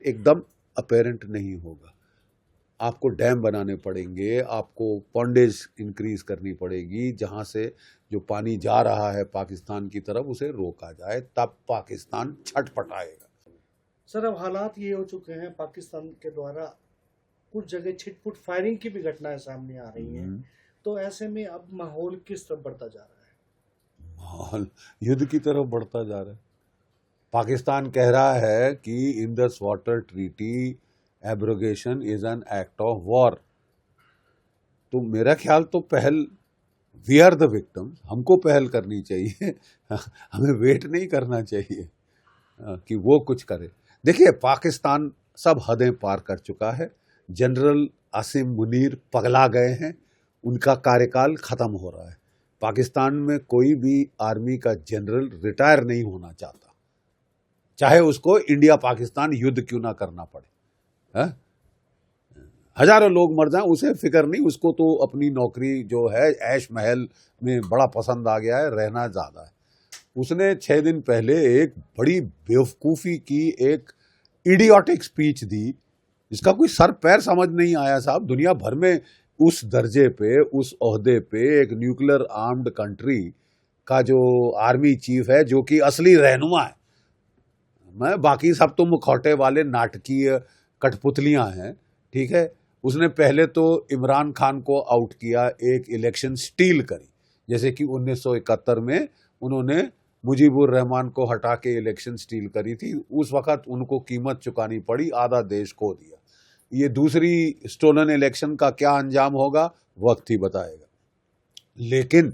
एकदम अपेरेंट नहीं होगा। आपको डैम बनाने पड़ेंगे, आपको पॉन्डेज इंक्रीज करनी पड़ेगी, जहां से जो पानी जा रहा है पाकिस्तान की तरफ उसे रोका जाए, तब पाकिस्तान छटपटाएगा। सर, अब हालात ये हो चुके हैं, पाकिस्तान के द्वारा कुछ जगह छिटपुट फायरिंग की भी घटनाएं सामने आ रही हैं। तो ऐसे में अब माहौल किस तरफ बढ़ता जा रहा है? माहौल युद्ध की तरफ बढ़ता जा रहा है। पाकिस्तान कह रहा है कि Indus water treaty abrogation is an act of war. तो मेरा ख्याल तो पहल, वी आर द विक्टिम्स, हमको पहल करनी चाहिए। हमें वेट नहीं करना चाहिए कि वो कुछ करे। देखिए, पाकिस्तान सब हदें पार कर चुका है। जनरल आसिम मुनीर पगला गए हैं, उनका कार्यकाल खत्म हो रहा है। पाकिस्तान में कोई भी आर्मी का जनरल रिटायर नहीं होना चाहता, चाहे उसको इंडिया पाकिस्तान युद्ध क्यों ना करना पड़े। है? हजारों लोग मर जाएं उसे फिक्र नहीं, उसको तो अपनी नौकरी जो है ऐश महल में बड़ा पसंद आ गया है, रहना ज्यादा है। उसने 6 दिन पहले एक बड़ी बेवकूफ़ी की एक इडियोटिक स्पीच दी, जिसका कोई सर पैर समझ नहीं आया साहब। दुनिया भर में उस दर्जे पे, उस ओहदे पे एक न्यूक्लियर आर्म्ड कंट्री का जो आर्मी चीफ है, जो कि असली रहनुमा है, मैं बाकी सब तो मुखौटे वाले नाटकीय कठपुतलियां हैं, ठीक है। उसने पहले तो इमरान खान को आउट किया, एक इलेक्शन स्टील करी, जैसे कि 1971 में उन्होंने मुजीबुर रहमान को हटा के इलेक्शन स्टील करी थी। उस वक्त उनको कीमत चुकानी पड़ी, आधा देश खो दिया। ये दूसरी स्टोलन इलेक्शन का क्या अंजाम होगा वक्त ही बताएगा। लेकिन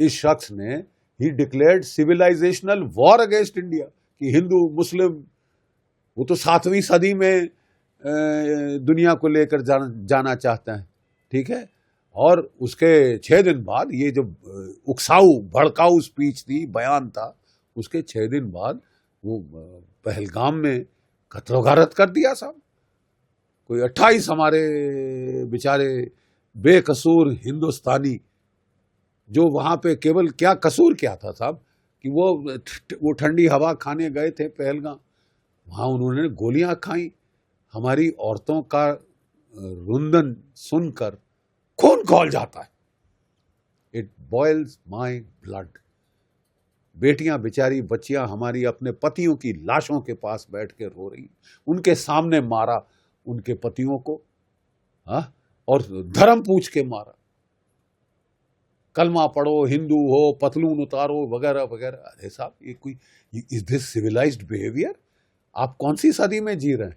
इस शख्स ने ही declared civilisational war against India, कि हिंदू मुस्लिम, वो तो 7वीं सदी में दुनिया को लेकर जाना चाहते हैं, ठीक है। और उसके 6 दिन बाद ये जो उकसाऊ भड़काऊ स्पीच थी, बयान था, उसके 6 दिन बाद वो पहलगाम में कत्लो गारत कर दिया साहब। कोई 28 हमारे बेचारे बेकसूर हिंदुस्तानी, जो वहां पे केवल क्या कसूर क्या था साहब, कि वो ठंडी हवा खाने गए थे पहलगाम, वहां उन्होंने गोलियां खाई। हमारी औरतों का रुंदन सुनकर खून खौल जाता है। It boils my blood. बेटियां, बेचारी बच्चियां हमारी अपने पतियों की लाशों के पास बैठ के रो रही, उनके सामने मारा उनके पतियों को, और धर्म पूछ के मारा। कलमा पढ़ो, हिंदू हो, पतलून उतारो, वगैरह वगैरह। अरे साहब, ये कोई, इज दिस सिविलाइज्ड बिहेवियर? आप कौन सी सदी में जी रहे हैं?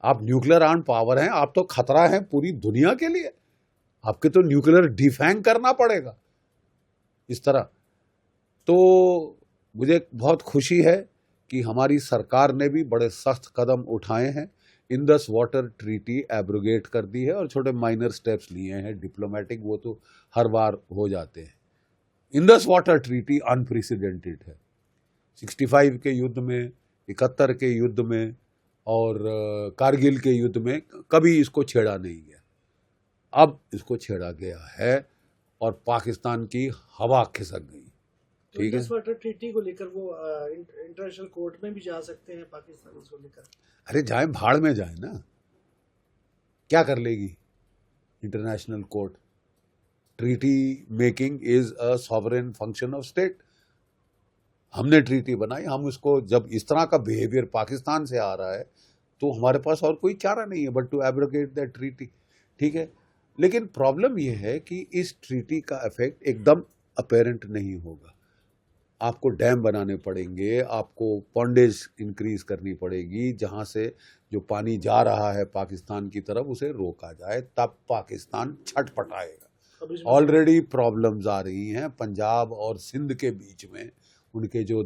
आप न्यूक्लियर आर्म पावर हैं, आप तो खतरा है पूरी दुनिया के लिए। आपके तो न्यूक्लियर डिफैंग करना पड़ेगा इस तरह। तो मुझे बहुत खुशी है कि हमारी सरकार ने भी बड़े सख्त कदम उठाए हैं, इंडस वाटर ट्रीटी एब्रोगेट कर दी है, और छोटे माइनर स्टेप्स लिए हैं डिप्लोमेटिक, वो तो हर बार हो जाते हैं। इंडस वाटर ट्रीटी अनप्रेसिडेंटेड है। 65 के युद्ध में, 71 के युद्ध में और कारगिल के युद्ध में कभी इसको छेड़ा नहीं गया। अब इसको छेड़ा गया है और पाकिस्तान की हवा खिसक गई। ठीक है, इंडस वाटर ट्रीटी को लेकर वो इंटरनेशनल कोर्ट में भी जा सकते हैं पाकिस्तान इसको लेकर। अरे जाए, भाड़ में जाए ना, क्या कर लेगी international court? Treaty making is a sovereign function of state. हमने ट्रीटी बनाई, हम उसको, जब इस तरह का बिहेवियर पाकिस्तान से आ रहा है तो हमारे पास और कोई चारा नहीं है but to abrogate that treaty, ठीक है। लेकिन प्रॉब्लम यह है कि इस ट्रीटी का इफेक्ट एकदम अपेरेंट नहीं होगा। आपको डैम बनाने पड़ेंगे, आपको पॉन्डेज इंक्रीज करनी पड़ेगी, जहां से जो पानी जा रहा है पाकिस्तान की तरफ उसे रोका जाए, तब पाकिस्तान छटपटाएगा। ऑलरेडी प्रॉब्लम्स आ रही हैं पंजाब और सिंध के बीच में, उनके जो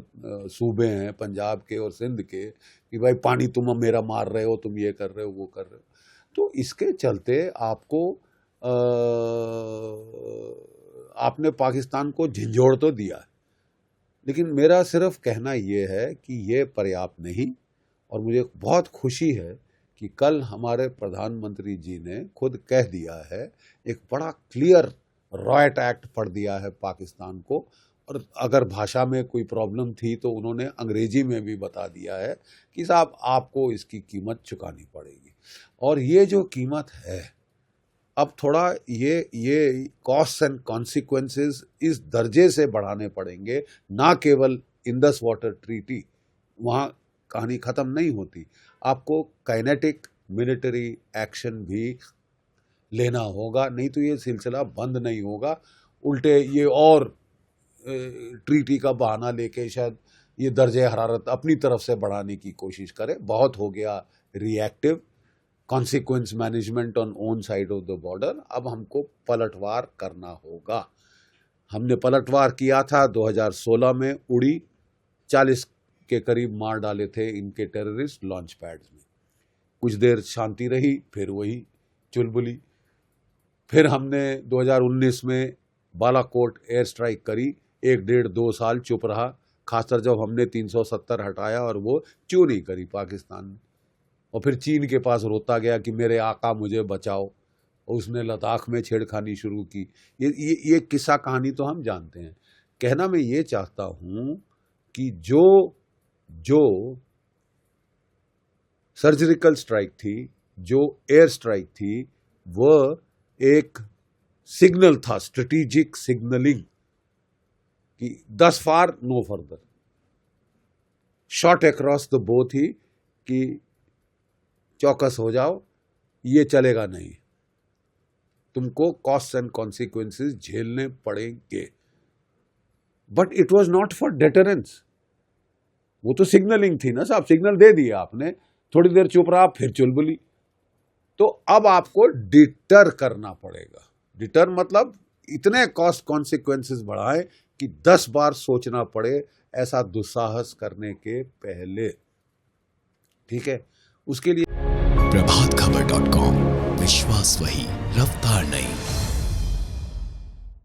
सूबे हैं पंजाब के और सिंध के, कि भाई पानी तुम मेरा मार रहे हो, तुम ये कर रहे हो, वो कर रहे हो। तो इसके चलते आपने पाकिस्तान को झंझोड़ तो दिया है, लेकिन मेरा सिर्फ कहना यह है कि ये पर्याप्त नहीं। और मुझे बहुत खुशी है कि कल हमारे प्रधानमंत्री जी ने खुद कह दिया है, एक बड़ा क्लियर रॉयट एक्ट पढ़ दिया है पाकिस्तान को, और अगर भाषा में कोई प्रॉब्लम थी तो उन्होंने अंग्रेजी में भी बता दिया है कि साहब आपको इसकी कीमत चुकानी पड़ेगी। और ये जो कीमत है, अब थोड़ा ये कॉस्ट एंड कॉन्सिक्वेंसेस इस दर्जे से बढ़ाने पड़ेंगे, ना केवल इंडस वाटर ट्रीटी, वहाँ कहानी ख़त्म नहीं होती। आपको काइनेटिक मिलिट्री एक्शन भी लेना होगा, नहीं तो ये सिलसिला बंद नहीं होगा। उल्टे ये और ट्रीटी का बहाना लेके शायद ये दर्जे हरारत अपनी तरफ से बढ़ाने की कोशिश करे। बहुत हो गया reactive, consequence management on own side of the border. अब हमको पलटवार करना होगा। हमने पलटवार किया था 2016 में, उड़ी 40 के करीब मार डाले थे इनके टेररिस्ट लॉन्च पैड्स में। कुछ देर शांति रही, फिर वही चुलबुली। फिर हमने 2019 में बालाकोट एयर स्ट्राइक करी, 1-1.5-2 साल चुप रहा, खासकर जब हमने 370 हटाया और वो क्यों नहीं करी पाकिस्तान ने। और फिर चीन के पास रोता गया कि मेरे आका मुझे बचाओ, और उसने लद्दाख में छेड़खानी शुरू की। ये किस्सा कहानी तो हम जानते हैं। कहना मैं ये चाहता हूँ कि जो सर्जिकल स्ट्राइक थी, जो एयर स्ट्राइक थी, वह एक सिग्नल था, स्ट्रेटेजिक सिग्नलिंग कि thus far no further, shot across the bow थी कि चौकस हो जाओ, ये चलेगा नहीं, तुमको कॉस्ट एंड कॉन्सिक्वेंसेस झेलने पड़ेंगे। But it was not for deterrence, वो तो सिग्नलिंग थी ना साहब, सिग्नल दे दिया आपने, थोड़ी देर चुप रहा, फिर चुलबुली। तो अब आपको डिटर करना पड़ेगा। डिटर मतलब इतने कॉस्ट कॉन्सिक्वेंसेस बढ़ाएं कि 10 बार सोचना पड़े ऐसा दुस्साहस करने के पहले। ठीक है, उसके लिए प्रभातखबर.com, विश्वास वही, रफ्तार नहीं।